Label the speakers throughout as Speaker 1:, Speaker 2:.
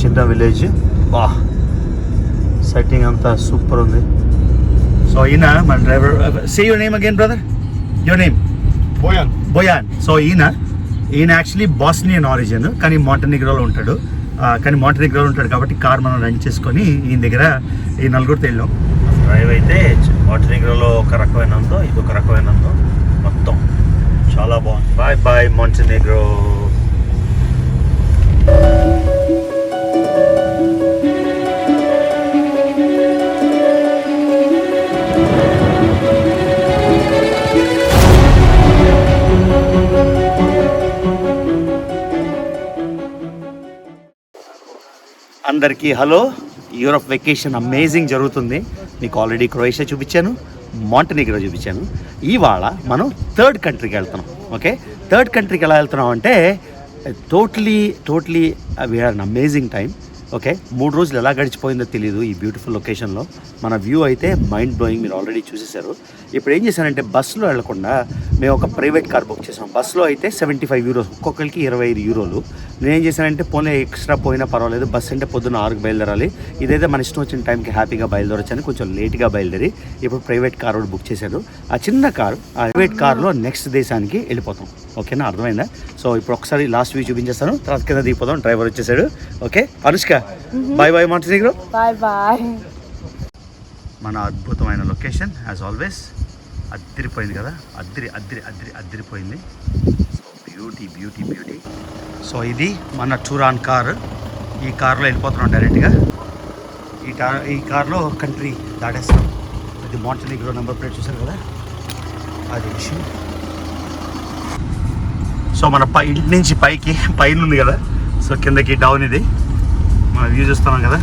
Speaker 1: చిన్న విలేజ్. వా, సెట్టింగ్ అంతా సూపర్ ఉంది. సో ఈయన మన driver. Say your name again brother, your name? Boyan. So ఈయన యాక్చువల్లీ బాస్నియన్ ఆరిజిన్, కానీ మాంటెనిగ్రోలో ఉంటాడు. కాబట్టి కార్ మనం రెంట్ చేసుకొని ఈయన దగ్గర ఈ నలుగురితో వెళ్ళాం. డ్రైవ్ అయితే మాంటెనిగ్రోలో ఒక రకమైన ఉందో, ఇది ఒక రకమైన ఉందో, మొత్తం చాలా బాగుంది. Bye bye Montenegro. అందరికీ హలో. యూరోప్ వెకేషన్ అమేజింగ్ జరుగుతుంది. మీకు ఆల్రెడీ క్రొయేషియా చూపించాను, మాంటెనిగ్రో చూపించాను. ఇవాళ మనం థర్డ్ కంట్రీకి వెళ్తున్నాం. ఓకే, థర్డ్ కంట్రీకి ఎలా వెళ్తున్నాం అంటే totally we had an amazing time. Okay, 3 రోజులు ఎలా గడిచిపోయిందో తెలియదు ఈ బ్యూటిఫుల్ లొకేషన్లో. మన వ్యూ అయితే మైండ్ బ్లోయింగ్, మీరు ఆల్రెడీ చూసేశారు. ఇప్పుడు ఏం చేశానంటే బస్సులో వెళ్లకుండా మేము ఒక ప్రైవేట్ కార్ బుక్ చేసాం. బస్సులో అయితే 75 యూరోస్, ఒక్కొక్కరికి 25 యూరోలు. నేనేం చేశానంటే పోనీ ఎక్స్ట్రా పోయినా పర్వాలేదు, బస్సు అంటే పొద్దున్న 6కి బయలుదేరాలి, ఇదైతే మన ఇష్టం వచ్చిన టైంకి హ్యాపీగా బయలుదేరొచ్చని కొంచెం లేట్గా బయలుదేరి ఇప్పుడు ప్రైవేట్ కార్ ఒకటి బుక్ చేశాడు. ఆ చిన్న కారు, ఆ ప్రైవేట్ కార్లో నెక్స్ట్ దేశానికి వెళ్ళిపోతాం. ఓకేనా, అర్థమైందా? సో ఇప్పుడు ఒకసారి లాస్ట్ వ్యూ చూపించేస్తాను, తర్వాత కింద దిగిపోదాం. డ్రైవర్ వచ్చేసాడు. Okay Anushka, bye bye Montenegro.
Speaker 2: Bye bye.
Speaker 1: మన అద్భుతమైన లొకేషన్ యాజ్ ఆల్వేస్. అద్దరిపోయింది కదా, అద్దరిపోయింది. బ్యూటీ. సో ఇది మన టూరాన్ కార్. ఈ కార్లో వెళ్ళిపోతున్నాం డైరెక్ట్గా. ఈ కార్లో కంట్రీ దాటేస్తాం. ఇది మాంటెనిగ్రో నెంబర్ ప్లేట్ చూసారు కదా, అది విషయం. సో మన ఇంటి నుంచి పైన ఉంది కదా, సో కిందకి డౌన్. ఇది మనం వ్యూ చూస్తున్నాం కదా.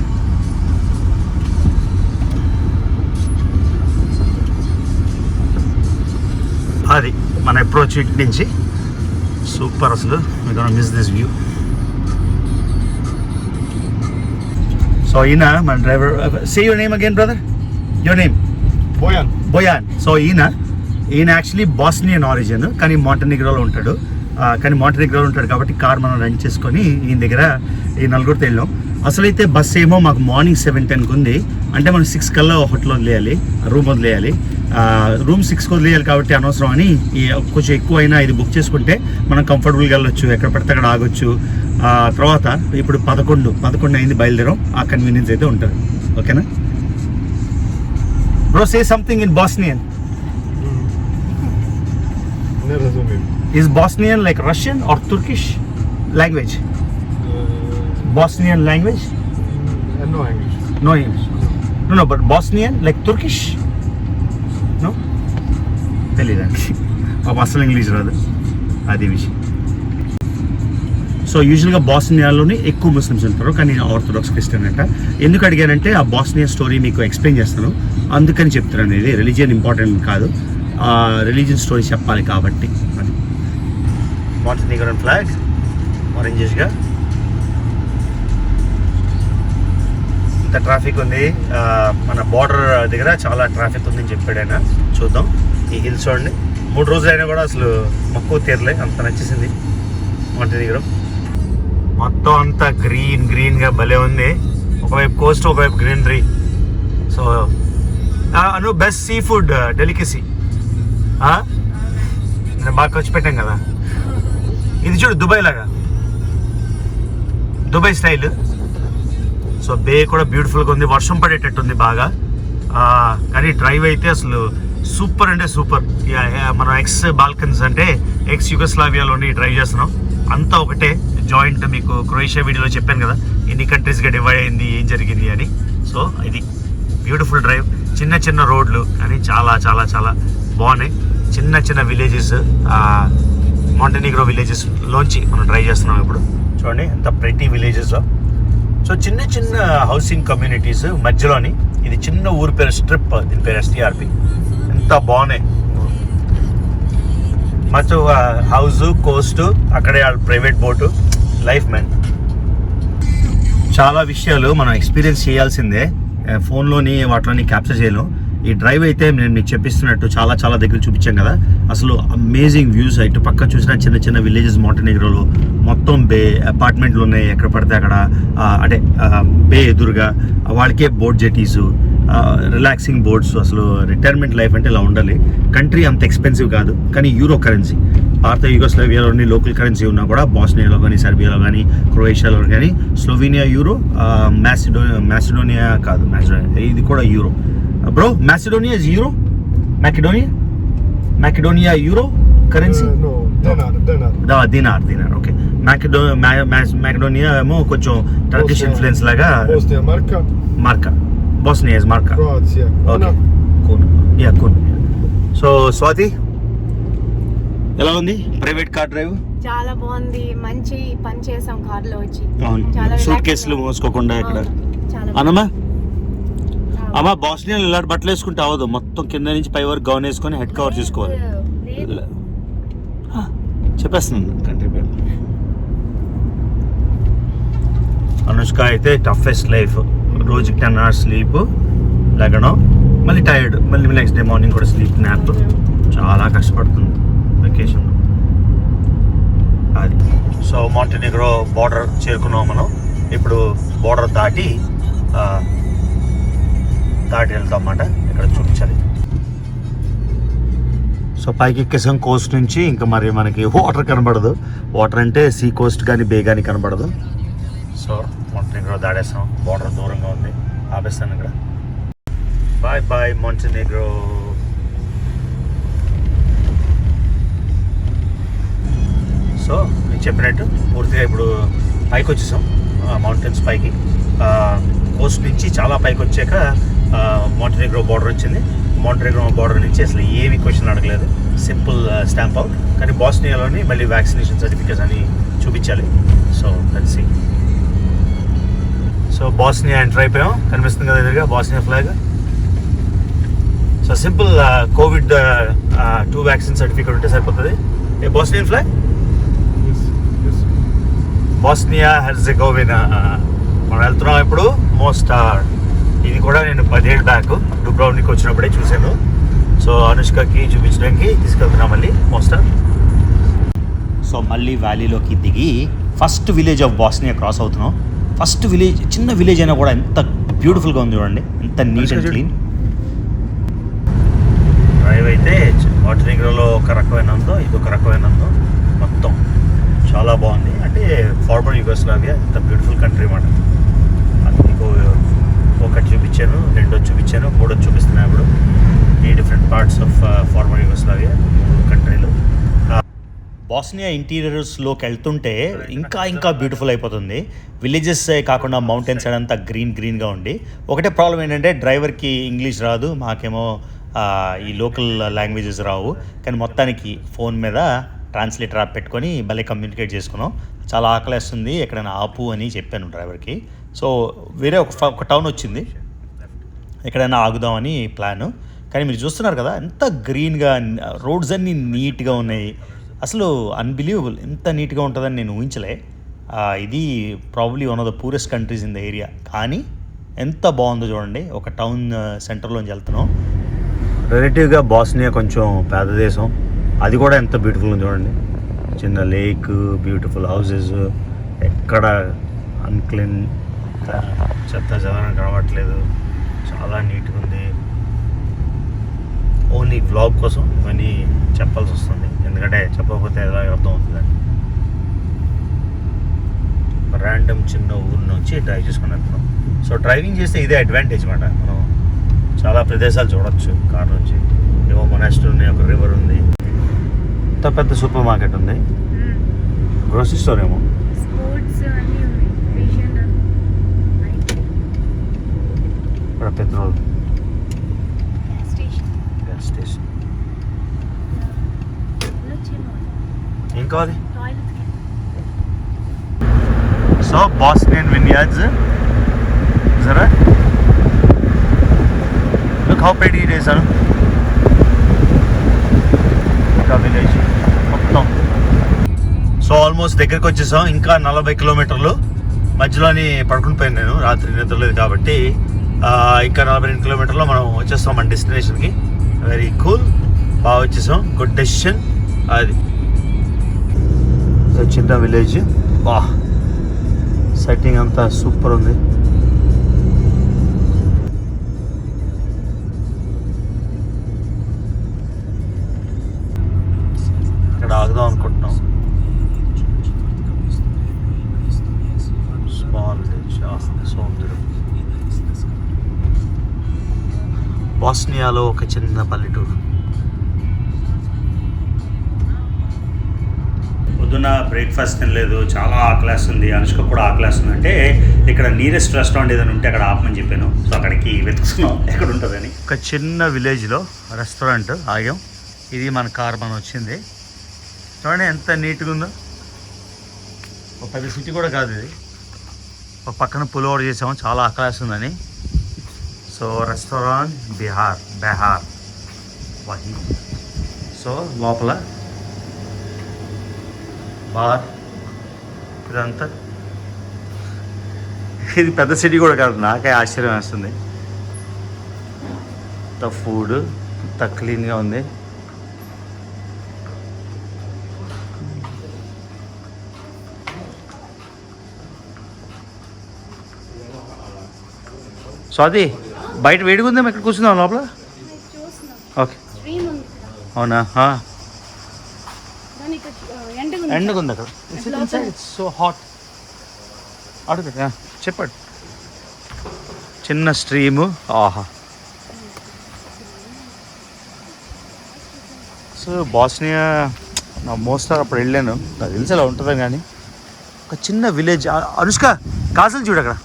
Speaker 1: అది మన అప్రోచ్ ఇంటి నుంచి. సూపర్ అసలు, you gonna miss this view. So ఈయన మన driver. Say your name again brother, your name? Boyan. So ఈయన యాక్చువల్లీ బాస్నియన్ ఆరిజిన్, కానీ మాంటెనిగ్రోలో ఉంటాడు. కాబట్టి కార్ మనం రెంట్ చేసుకొని ఈయన దగ్గర ఈ నలుగురితో వెళ్ళాం. అసలైతే బస్ ఏమో మాకు మార్నింగ్ 7:10కి ఉంది. అంటే మనం 6 కల్లా హోటల్ వదిలేయాలి, రూమ్ వదిలేయాలి. రూమ్ 6కి వదిలేయాలి కాబట్టి అనవసరం అని కొంచెం ఎక్కువ అయినా ఇది బుక్ చేసుకుంటే మనం కంఫర్టబుల్గా వెళ్ళొచ్చు, ఎక్కడ పడితే అక్కడ ఆగొచ్చు. తర్వాత ఇప్పుడు 11 అయింది, బయలుదేరాం. ఆ కన్వీనియన్స్ అయితే ఉంటుంది. ఓకేనా bro? Say something in Bosnian. Is Bosnian like Russian or Turkish language? Bosnian language?
Speaker 3: No English.
Speaker 1: No English. No, but Bosnian like Turkish? No? తెలియదండి, అసలు ఇంగ్లీష్ రాదు, అది విషయం. సో యూజువల్గా బాస్నియాలోని ఎక్కువ ముస్లిమ్స్ ఉంటారు, కానీ ఆర్థోడాక్స్ క్రిస్టియన్ అంట. ఎందుకు అడిగానంటే ఆ బాస్నియా స్టోరీ మీకు ఎక్స్ప్లెయిన్ చేస్తాను, అందుకని చెప్తున్నాను. ఇది రిలీజియన్ ఇంపార్టెంట్ కాదు, రిలీజియన్ స్టోరీ చెప్పాలి కాబట్టి. అది మాంటెనిగ్రో ఫ్లాగ్ ఆరెంజెస్గా. ఇంత ట్రాఫిక్ ఉంది మన బార్డర్ దగ్గర, చాలా ట్రాఫిక్ ఉందని చెప్పాడు ఆయన. చూద్దాం. ఈ హిల్స్ చూడండి, 3 రోజులైనా కూడా అసలు మక్కువ తీరలే, అంత నచ్చేసింది మాంటెనిగ్రో. మొత్తం అంతా గ్రీన్గా భలే ఉంది. ఒకవైపు కోస్ట్, ఒకవైపు greenery. So best sea food delicacy. నేను బాగా ఖర్చు పెట్టాం కదా. ఇది చూడు, దుబాయ్ స్టైల్. సో బే కూడా బ్యూటిఫుల్గా ఉంది, వర్షం పడేటట్టుంది బాగా. కానీ డ్రైవ్ అయితే అసలు సూపర్ అంటే సూపర్. మనం ఎక్స్ బాల్కన్స్ అంటే ఎక్స్ యుగస్లావియాలోని డ్రైవ్ చేస్తున్నాం. అంతా ఒకటే జాయింట్. మీకు క్రొయేషియా వీడియోలో చెప్పాను కదా ఎన్ని కంట్రీస్గా డివైడ్ అయింది, ఏం జరిగింది అని. సో ఇది బ్యూటిఫుల్ డ్రైవ్. చిన్న రోడ్లు కానీ చాలా బాగున్నాయి. చిన్న విలేజెస్, మాంటెనిగ్రో విలేజెస్ లోంచి మనం డ్రైవ్ చేస్తున్నాం ఇప్పుడు. చూడండి ఎంత ప్రెటీ విలేజెస్. సో చిన్న హౌసింగ్ కమ్యూనిటీస్ మధ్యలోని. ఇది చిన్న ఊరి పేరు స్ట్రిప్, దీని పేరు STRP. ఎంత బాగున్నాయి. మధ్య హౌస్, కోస్ట్, అక్కడే ప్రైవేట్ బోటు. Life man. చాలా విషయాలు మనం ఎక్స్పీరియన్స్ చేయాల్సిందే, ఫోన్లోని వాటిలోని క్యాప్చర్ చేయలేం. ఈ డ్రైవ్ అయితే నేను మీకు చెప్పిస్తున్నట్టు చాలా దగ్గర చూపించాం కదా, అసలు అమేజింగ్ వ్యూస్. ఇటు పక్క చూసినా చిన్న విలేజెస్ మాంటెనిగ్రోలో, మొత్తం బే అపార్ట్మెంట్లు ఉన్నాయి ఎక్కడ పడితే అక్కడ. అంటే బే ఎదురుగా వాళ్ళకే బోట్ జెటీసు, రిలాక్సింగ్ బోట్స్. అసలు రిటైర్మెంట్ లైఫ్ అంటే ఇలా ఉండాలి. కంట్రీ అంత ఎక్స్పెన్సివ్ కాదు, కానీ యూరో కరెన్సీ. పాత యూగోస్లావియాలోని లోకల్ కరెన్సీ ఉన్నా కూడా బాస్నియాలో కానీ, సర్బియాలో కానీ, క్రొయేషియాలో కానీ, స్లోవేనియా యూరో, మ్యాసిడోనియా కాదు, ఇది కూడా euro. Bro, Macedonia is euro? Macedonia euro currency?
Speaker 3: No, dinar.
Speaker 1: Dinar. Okay. Macedonia ఏమో కొంచెం టర్కిష్ ఇన్ఫ్లుయెన్స్ లాగా.
Speaker 3: Bosnia marka.
Speaker 1: Bosnia is marka.
Speaker 3: Croatia
Speaker 1: Okay. Kun. So Swathi, ఎలా ఉంది ప్రైవేట్ కార్ డ్రైవ్?
Speaker 2: చాలా బాగుంది. మంచి పని చేసాం కార్ లో వచ్చి.
Speaker 1: సూట్ కేసులు మోసుకోకుండా ఇక్కడ.
Speaker 2: చాలా
Speaker 1: అమ్మా బాస్నియాలో ఇలాంటి బట్టలు వేసుకుంటే అవ్వదు. మొత్తం కింద నుంచి పై వరకు గౌన్ వేసుకొని హెడ్ కవర్ చేసుకోవాలి. చెప్పేస్తున్నాను కంట్రీ పేరు. అనుష్క అయితే టఫెస్ట్ లైఫ్. రోజుకి 10 hours స్లీప్, లెగడం, మళ్ళీ టైర్డ్, మళ్ళీ నెక్స్ట్ డే మార్నింగ్ కూడా స్లీప్, న్యాప్. చాలా కష్టపడుతుంది వెకేషన్ అది. సో మాంటెనిగ్రో బార్డర్ చేరుకున్నాం మనం. ఇప్పుడు బార్డర్ దాటి వెళ్తాం అన్నమాట. ఇక్కడ చూపించాలి. సో పైకి ఎక్కేసాం కోస్ట్ నుంచి. ఇంకా మరి మనకి వాటర్ కనబడదు. వాటర్ అంటే సీ కోస్ట్ కానీ బే కానీ కనబడదు. So Montenegro దాడేస్తాం. బార్డర్ దూరంగా ఉంది. ఆపేస్తాను ఇక్కడ. Bye Montenegro. సో నేను చెప్పినట్టు పూర్తిగా ఇప్పుడు పైకి వచ్చేసాం. మౌంటైన్స్ పైకి, కోస్ట్ నుంచి చాలా పైకి వచ్చాక మాంటెనిగ్రో బార్డర్ వచ్చింది. మాంటెనిగ్రో బార్డర్ నుంచి అసలు ఏమి క్వశ్చన్ అడగలేదు. Simple stamp out. కానీ బాస్నియాలోని మళ్ళీ వ్యాక్సినేషన్ సర్టిఫికేట్స్ అని చూపించాలి. So let's see. So Bosnia enter అయిపోయాం. కనిపిస్తుంది కదా ఎదురుగా Bosnia flag. So simple covid 2 vaccine certificate ఉంటే సరిపోతుంది. ఏ బాస్నియన్ ఫ్లాగ్? Bosnia Herzegovina. మనం వెళ్తున్నాం ఇప్పుడు మోస్టార్. ఇది కూడా నేను 10 ఏళ్ళ బ్యాక్ డుబ్రోవ్నికి వచ్చినప్పుడే చూశాను. సో అనుష్కకి చూపించడానికి తీసుకెళ్తున్నాం మళ్ళీ మోస్టార్. సో మళ్ళీ వ్యాలీలోకి దిగి first village of Bosnia cross అవుతున్నాం. ఫస్ట్ విలేజ్, చిన్న విలేజ్ అయినా కూడా ఎంత బ్యూటిఫుల్గా ఉంది చూడండి, ఎంత నీట్ అండ్ క్లీన్. డ్రైవ్ అయితే మాంటెనిగ్రోలో ఒక రకమైన ఉందో, ఇది ఒక రకమైన ఉందో, మొత్తం చాలా బాగుంది. అంటే ఫార్మర్ యూగోస్లావియా ఎంత బ్యూటిఫుల్ కంట్రీ అన్నమాట. మీకు ఒకటి చూపించాను, 2 చూపించాను, 3 చూపిస్తున్నాను ఇప్పుడు. ఈ different parts of farmer యూగోస్లావియా 3 కంట్రీలు. Bosnia ఇంటీరియర్స్లోకి వెళ్తుంటే ఇంకా బ్యూటిఫుల్ అయిపోతుంది. విలేజెస్ కాకుండా మౌంటైన్ సైడ్ అంతా గ్రీన్గా ఉండి. ఒకటే ప్రాబ్లం ఏంటంటే డ్రైవర్కి ఇంగ్లీష్ రాదు, మాకేమో ఈ లోకల్ లాంగ్వేజెస్ రావు. కానీ మొత్తానికి ఫోన్ మీద ట్రాన్స్లేటర్ యాప్ పెట్టుకొని భలే కమ్యూనికేట్ చేసుకున్నాం. చాలా ఆకలేస్తుంది, ఎక్కడైనా ఆపు అని చెప్పాను డ్రైవర్కి. సో వేరే ఒక టౌన్ వచ్చింది, ఎక్కడైనా ఆగుదామని ప్లాను. కానీ మీరు చూస్తున్నారు కదా ఎంత గ్రీన్గా, రోడ్స్ అన్నీ నీట్గా ఉన్నాయి. అసలు అన్బిలీవబుల్, ఎంత నీట్గా ఉంటుందని నేను ఊహించలే. ఇది probably one of the poorest countries in the area. కానీ ఎంత బాగుందో చూడండి. ఒక టౌన్ సెంటర్లోంచి వెళ్తున్నాం. రిలేటివ్గా బాస్నియా కొంచెం పేద దేశం, అది కూడా ఎంత బ్యూటిఫుల్ ఉంది చూడండి. చిన్న లేక్, బ్యూటిఫుల్ హౌసెస్, ఎక్కడ అన్క్లీన్ చెత్త చెదరం కనబడట్లేదు, చాలా నీట్గా ఉంది. ఓన్లీ వ్లాగ్ కోసం ఇవన్నీ చెప్పాల్సి వస్తుంది, ఎందుకంటే చెప్పకపోతే ఎలా అర్థం అవుతుందండి. ర్యాండమ్ చిన్న ఊరు నుంచి డ్రైవ్ చేసుకుని వెళ్తున్నాం. సో డ్రైవింగ్ చేస్తే ఇదే అడ్వాంటేజ్ అన్నమాట. మనం చాలా ప్రదేశాలు చూడొచ్చు కార్ నుంచి. ఏమో మొనాస్టర్ ఉంది, ఒక రివర్ ఉంది, ఇంత పెద్ద సూపర్ మార్కెట్ ఉంది, గ్రోసరీ స్టోర్ ఏమో. ఇక్కడ పెట్రోల్ గ్యాస్ స్టేషన్. ఏం కావాలి? సో బాస్నియన్ విన్యార్డ్స్ జరా look how pretty it is, ఇంకా విలేజ్ మొత్తం. సో ఆల్మోస్ట్ దగ్గరికి వచ్చేసాం. ఇంకా 40 కిలోమీటర్లు. మధ్యలోని పడుకుని పోయాను నేను, రాత్రి నిద్రలేదు కాబట్టి. ఇంకా 42 కిలోమీటర్లో మనం వచ్చేస్తాం మన డెస్టినేషన్కి. వెరీ కూల్, బాగా వచ్చేసాం. గుడ్ డెసిషన్ అది. చిన్న విలేజ్. వా, సెట్టింగ్ అంతా సూపర్ ఉంది. ఇక్కడ ఆగుదాం అనుకుంటున్నాం. స్మాల్ విలేజ్, సౌందర్యం. బాస్నియాలో ఒక చిన్న పల్లెటూరు. పొద్దున్న బ్రేక్ఫాస్ట్ తినలేదు, చాలా ఆకలేస్తుంది. అనుష్క కూడా ఆకలేస్తుంది. అంటే ఇక్కడ నియరెస్ట్ రెస్టారెంట్ ఏదైనా ఉంటే అక్కడ ఆపమని చెప్పాను. సో అక్కడికి వెతుకుతున్నాం ఎక్కడ ఉంటుందని. ఒక చిన్న విలేజ్లో రెస్టారెంట్ ఆగాం. ఇది మన కార్ మనం వచ్చింది. చూడండి ఎంత నీట్గా ఉందో. ఒక పెద్ద సిటీ కూడా కాదు ఇది. ఒక పక్కన పుల్ ఆర్డర్ చేసాము, చాలా ఆకలేస్తుందని. సో రెస్టారెంట్ బెహార్ వహీ. సో లోపల బార్ ఇదంతా. ఇది పెద్ద సిటీ కూడా కాదు, నాకే ఆశ్చర్యం వేస్తుంది. ఇంత ఫుడ్ ఇంత క్లీన్గా ఉంది. సో అది బయట వేడిగా ఉందేమో, ఇక్కడ కూర్చుందాం లోపల. ఓకే, అవునా? ఎండగా ఉంది అక్కడ. It's so hot. అడుగు చెప్పండి. చిన్న స్ట్రీము. ఆహా. సో బాస్నియా నా మోస్ట్ అప్పుడు వెళ్ళాను, నాకు తెలిసి అలా ఉంటుందా. కానీ ఒక చిన్న విలేజ్. అనుష్క కాసులు చూడు అక్కడ.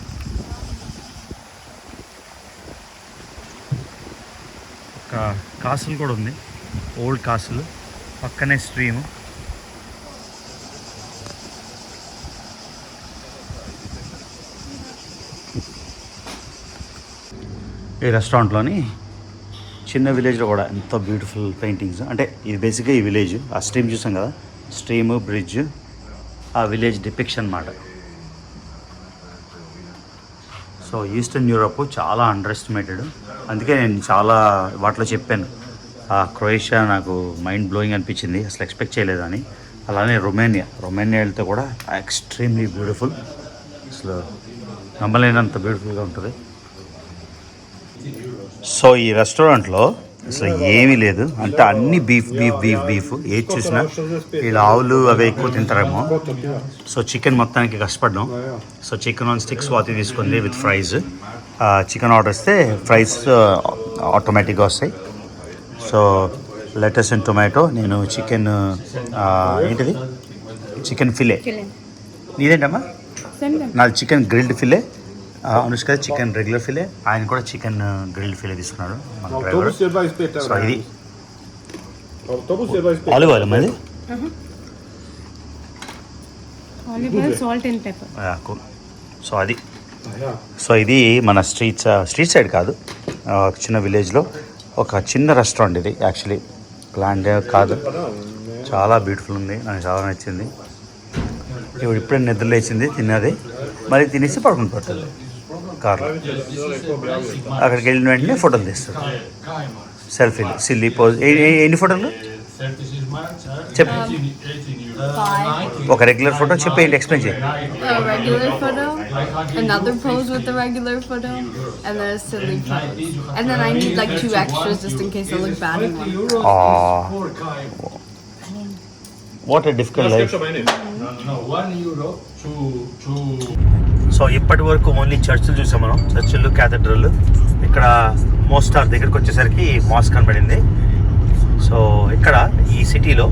Speaker 1: ఒక కాసులు కూడా ఉంది, ఓల్డ్ కాసులు. పక్కనే స్ట్రీము. ఈ రెస్టారెంట్లోని చిన్న విలేజ్లో కూడా ఎంతో బ్యూటిఫుల్ పెయింటింగ్స్. అంటే ఇది బేసిక్గా ఈ విలేజ్, ఆ స్ట్రీమ్ చూసాం కదా, స్ట్రీము బ్రిడ్జ్, ఆ విలేజ్ డిపిక్షన్ అన్నమాట. సో ఈస్టర్న్ యూరోప్ చాలా అండర్ ఎస్టిమేటెడ్. అందుకే నేను చాలా వాటిలో చెప్పాను. క్రొయేషియా నాకు మైండ్ బ్లోయింగ్ అనిపించింది, అసలు ఎక్స్పెక్ట్ చేయలేదని. అలానే రొమేనియా వెళ్తే కూడా ఎక్స్ట్రీమ్లీ బ్యూటిఫుల్. అసలు నమ్మలేనంత బ్యూటిఫుల్గా ఉంటుంది. సో ఈ రెస్టారెంట్లో అసలు ఏమీ లేదు, అంటే అన్ని బీఫ్ బీఫ్ బీఫ్ బీఫ్. ఏది చూసినా వీళ్ళు ఆవులు అవే ఎక్కువ తింటారేమో. సో చికెన్ మొత్తానికి కష్టపడ్డాం. సో చికెన్ ఆన్ స్టిక్స్ వాతి తీసుకుంది విత్ ఫ్రైస్. చికెన్ ఆర్డర్ ఇస్తే ఫ్రైస్ ఆటోమేటిక్గా వస్తాయి. So lettuce and tomato. నేను చికెన్ ఏంటిది, చికెన్ ఫిలే. నీదేంటమ్మా? నాది chicken grilled fillet. Anushka chicken regular fillet. ఆయన కూడా చికెన్ గ్రిల్డ్ ఫిలే తీసుకున్నాడు మన డ్రైవర్. సో ఇది ఆలివ్ ఆయిల్ మరి. సో అది. సో ఇది మన స్ట్రీట్ సైడ్ కాదు, చిన్న విలేజ్లో ఒక చిన్న రెస్టారెంట్. ఇది యాక్చువల్లీ ప్లాంట్ కాదు, చాలా బ్యూటిఫుల్ ఉంది, నాకు చాలా నచ్చింది. ఇప్పుడు ఇప్పుడే నిద్ర లేచింది, తిన్నది, మరి తినేసి పడుకుని పడుతుంది కార్లో. అక్కడికి వెళ్ళిన వెంటనే ఫోటోలు తీస్తారు, సెల్ఫీలు, సిల్లీ పోజ్. ఎన్ని ఫోటోలు చెప్పు? ఒక రెగ్యులర్ ఫోటో చెప్పి ఏంటి, ఎక్స్ప్లెయిన్ చేయి.
Speaker 4: Regular photo, another pose with the regular photo, and then a silly pose. And then I need like 2 extras just in case I look bad in one.
Speaker 1: What a difficult life.
Speaker 5: €1 to
Speaker 1: so ఇప్పటి వరకు only చర్చిలు చూసాం మనం, చర్చిలు, cathedral. ఇక్కడ మోస్టార్ దగ్గరికి వచ్చేసరికి mask కనబడింది. సో ఇక్కడ ఈ సిటీలో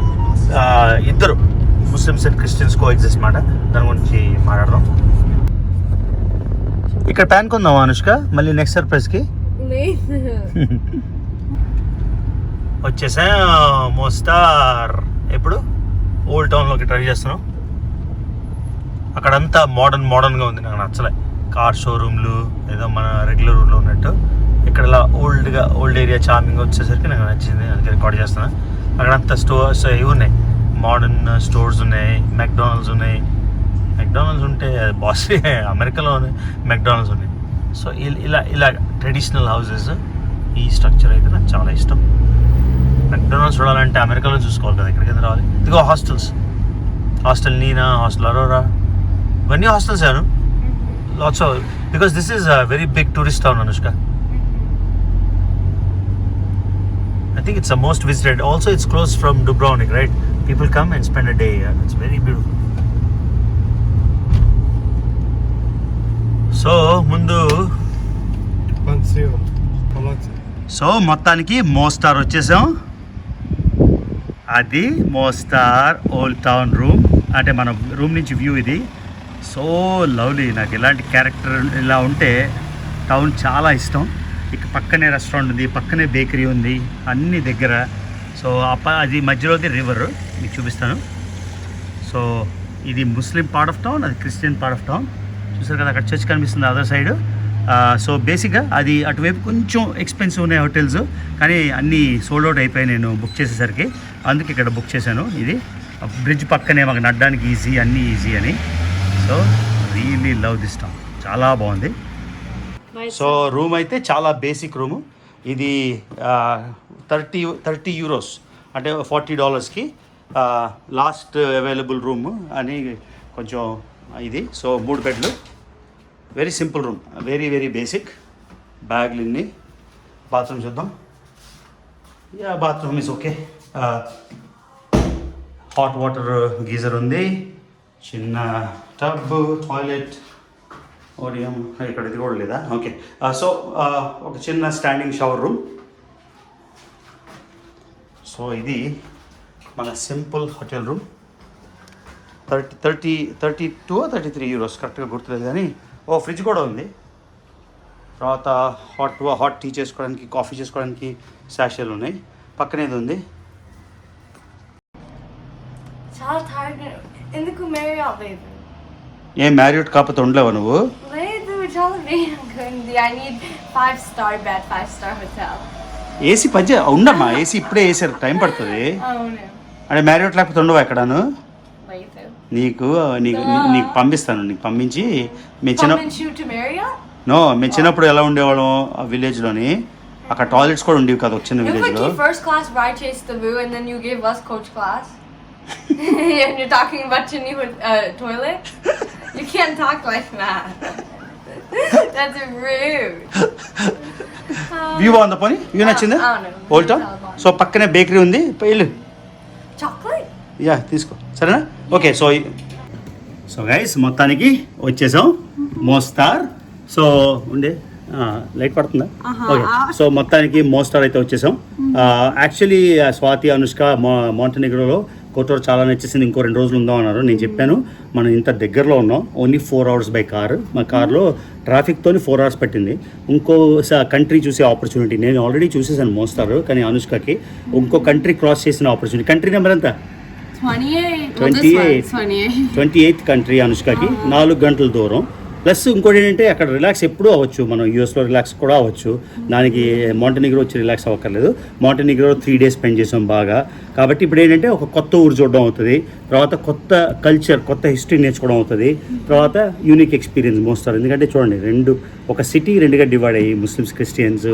Speaker 1: ఇద్దరు Muslims and Christians co exist మాట. దాని గురించి మాట్లాడదాం. ఇక్కడ ప్యాన్ కొందాం అనుష్క, మళ్ళీ నెక్స్ట్ సర్ప్రైజ్కి వచ్చేసా. మోస్టార్ ఎప్పుడు ఓల్డ్ టౌన్లోకి ట్రై చేస్తున్నాం. అక్కడంతా మోడర్న్గా ఉంది, నాకు నచ్చలే. కార్ షోరూమ్లు ఏదో మన రెగ్యులర్ రూట్లో ఉన్నట్టు. ఇక్కడ ఇలా ఓల్డ్ ఏరియా చార్మింగ్ వచ్చేసరికి నాకు నచ్చింది, అందుకే రికార్డ్ చేస్తున్నా. అక్కడంతా స్టోర్స్ ఇవి ఉన్నాయి, మోడర్న్ స్టోర్స్ ఉన్నాయి, మెక్డానల్డ్స్ ఉన్నాయి. మెక్డానల్డ్స్ ఉంటే బాస్ అమెరికాలో మెక్డానల్డ్స్ ఉన్నాయి. సో ఇలా ట్రెడిషనల్ హౌసెస్. ఈ స్ట్రక్చర్ అయితే నాకు చాలా ఇష్టం. మెక్డానల్డ్స్ చూడాలంటే అమెరికాలో చూసుకోవాలి కదా, ఇక్కడికి రావాలి. ఇదిగో hostels hostel Nina, hostel Aurora, ఇవన్నీ హాస్టల్స్ అను lots of, because this is a very big tourist town Anushka. I think it's the most visited. Also, it's close from Dubrovnik, right? People come and spend a day here. It's very beautiful. So, ముందు
Speaker 3: Pansion. Palazzo.
Speaker 1: So మొత్తానికి మోస్టార్ వచ్చేసాం. అది మోస్టార్ old town room, అంటే మన room నుంచి view ఇది. So lovely, నాకు ఇలాంటి క్యారెక్టర్ ఇలా ఉంటే టౌన్ చాలా ఇష్టం. ఇక పక్కనే రెస్టారెంట్ ఉంది, పక్కనే బేకరీ ఉంది, అన్ని దగ్గర. సో అది మధ్యలోది రివర్, మీకు చూపిస్తాను. సో ఇది ముస్లిం పార్ట్ ఆఫ్ టౌన్, అది క్రిస్టియన్ పార్ట్ ఆఫ్ టౌన్. చూసారు కదా, అక్కడ చర్చ్ కనిపిస్తుంది అదర్ సైడ్. సో బేసిక్గా అది అటువైపు కొంచెం ఎక్స్పెన్సివ్ ఉన్నాయి హోటల్స్, కానీ అన్నీ సోల్డ్ అవుట్ అయిపోయాయి నేను బుక్ చేసేసరికి. అందుకే ఇక్కడ బుక్ చేశాను. ఇది బ్రిడ్జ్ పక్కనే, మాకు నడడానికి ఈజీ, అన్నీ ఈజీ అని. So really love this town, చాలా బాగుంది. సో రూమ్ అయితే చాలా బేసిక్ రూము. ఇది 30 యూరోస్, అంటే $40కి లాస్ట్ అవైలబుల్ రూమ్ అని కొంచెం ఇది. సో 3 బెడ్లు, very simple room, very very basic. బ్యాగ్లు ఇన్ని. బాత్రూమ్ చూద్దాం. Yeah, bathroom is okay. Hot water geyser ఉంది, చిన్న టబ్, టాయిలెట్, ఓడియం ఇక్కడ ఇది కూడా లేదా. ఓకే, సో ఒక చిన్న స్టాండింగ్ షవర్ రూమ్. సో ఇది మన simple hotel room. 32 or 33 euros, కరెక్ట్గా గుర్తులేదు కానీ. ఓ ఫ్రిడ్జ్ కూడా ఉంది. తర్వాత హాట్ టీ చేసుకోవడానికి, కాఫీ చేసుకోవడానికి శాషేలు ఉన్నాయి. పక్కనేది ఉంది.
Speaker 2: చాలా టైర్డ్. ఎందుకు మ్యారియాట్ లేదు?
Speaker 1: ఏం మ్యారియోట్ కాకపోతే ఉండలేవా నువ్వు?
Speaker 2: లేదు, చాలా వేగంగా ఉంది. I need 5-star bed, 5-star hotel.
Speaker 1: AC ఉండమ్మా, ఏసీ ఇప్పుడే వేసారు, టైం పడుతుంది.
Speaker 2: అవును.
Speaker 1: అంటే మ్యారియోట్ లేకపోతే ఉండవా ఎక్కడాను?
Speaker 2: లేదు.
Speaker 1: నీకు నీకు పంపిస్తాను, నీకు పంపించి. మేము చిన్నప్పుడు ఎలా ఉండేవాళ్ళం ఆ విలేజ్లోని, అక్కడ టాయిలెట్స్ కూడా ఉండేవి కదా ఒక చిన్న విలేజ్లో.
Speaker 4: First class ride chase the Vu and then you gave us coach class. And you're talking about your new toilet? You can't talk like that. That's rude.
Speaker 1: View బాగుందా? పోనీ వ్యూ నచ్చిందా? Old town. సో పక్కనే bakery ఉంది, వెళ్ళు.
Speaker 4: Chocolate?
Speaker 1: Yeah, తీసుకో, సరేనా? Okay. So guys మొత్తానికి వచ్చేసాం మోస్తార్. సో ఉండే లైట్ పడుతుందా? ఓకే. సో మొత్తానికి మోస్తార్ అయితే వచ్చేసాం. యాక్చువల్లీ స్వాతి, అనుష్క మాంటెనెగ్రోలో కోటోర్ చాలా నచ్చేసింది, ఇంకో 2 రోజులు ఉందాం అన్నారు. నేను చెప్పాను మనం ఇంత దగ్గరలో ఉన్నాం, ఓన్లీ 4 hours బై కారు. మా కార్లో ట్రాఫిక్తో 4 hours పట్టింది. ఇంకో కంట్రీ చూసే ఆపర్చునిటీ నేను ఆల్రెడీ చూసేసాను మోస్తారు, కానీ అనుష్కకి ఇంకో కంట్రీ క్రాస్ చేసిన ఆపర్చునిటీ. కంట్రీ నెంబర్ ఎంత? 28th country అనుష్కకి. 4 గంటల దూరం. ప్లస్ ఇంకోటి ఏంటంటే అక్కడ రిలాక్స్ ఎప్పుడూ అవ్వచ్చు, మనం యూఎస్లో రిలాక్స్ కూడా అవ్వచ్చు. దానికి మాంటెనిగ్రో వచ్చి రిలాక్స్ అవ్వక్కర్లేదు. మాంటెనిగ్రో 3 days స్పెండ్ చేసాం బాగా. కాబట్టి ఇప్పుడు ఏంటంటే ఒక కొత్త ఊరు చూడడం అవుతుంది, తర్వాత కొత్త కల్చర్, కొత్త హిస్టరీ నేర్చుకోవడం అవుతుంది, తర్వాత యూనిక్ ఎక్స్పీరియన్స్ మోస్తారు. ఎందుకంటే చూడండి, ఒక సిటీ 2గా డివైడ్ అయ్యి ముస్లిమ్స్, క్రిస్టియన్స్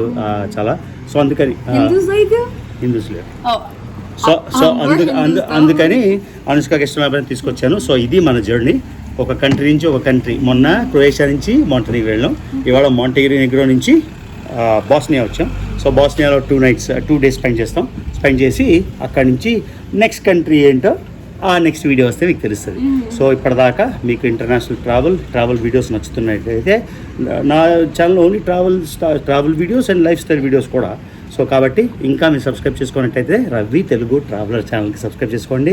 Speaker 1: చాలా. సో అందుకని హిందూస్ లేరు. సో అందుకని అనుష్కకి ఇష్టమైన తీసుకొచ్చాను. సో ఇది మన జర్నీ, ఒక కంట్రీ నుంచి ఒక కంట్రీ. మొన్న క్రొయేషియా నుంచి మాంటెనిగ్రో వెళ్ళాం, ఇవాళ మాంటెనిగ్రో నుంచి బాస్నియా వచ్చాం. సో బాస్నియాలో 2 days స్పెండ్ చేసి అక్కడి నుంచి నెక్స్ట్ కంట్రీ ఏంటో ఆ నెక్స్ట్ వీడియో వస్తే మీకు తెలుస్తుంది. సో ఇప్పటిదాకా మీకు ఇంటర్నేషనల్ ట్రావెల్ వీడియోస్ నచ్చుతున్నట్టయితే నా channel only travel videos and life style videos కూడా. సో కాబట్టి ఇంకా మీరు సబ్స్క్రైబ్ చేసుకున్నట్టయితే రవి తెలుగు ట్రావెలర్ ఛానల్కి సబ్స్క్రైబ్ చేసుకోండి,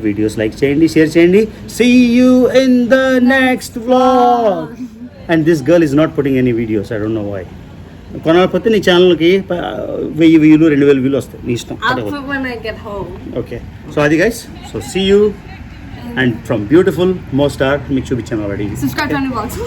Speaker 1: వీడియోస్ లైక్ చేయండి, షేర్ చేయండి. See you in the next vlog. And this girl is not putting any videos, I don't know why. కొనకపోతే నీ ఛానల్కి 1000 views 2000 views వస్తాయి, నీ ఇష్టం. ఓకే. సో అది guys, so see you. And from beautiful Mostar మీకు చూపించాను already.
Speaker 4: Subscribe to our new vlogs.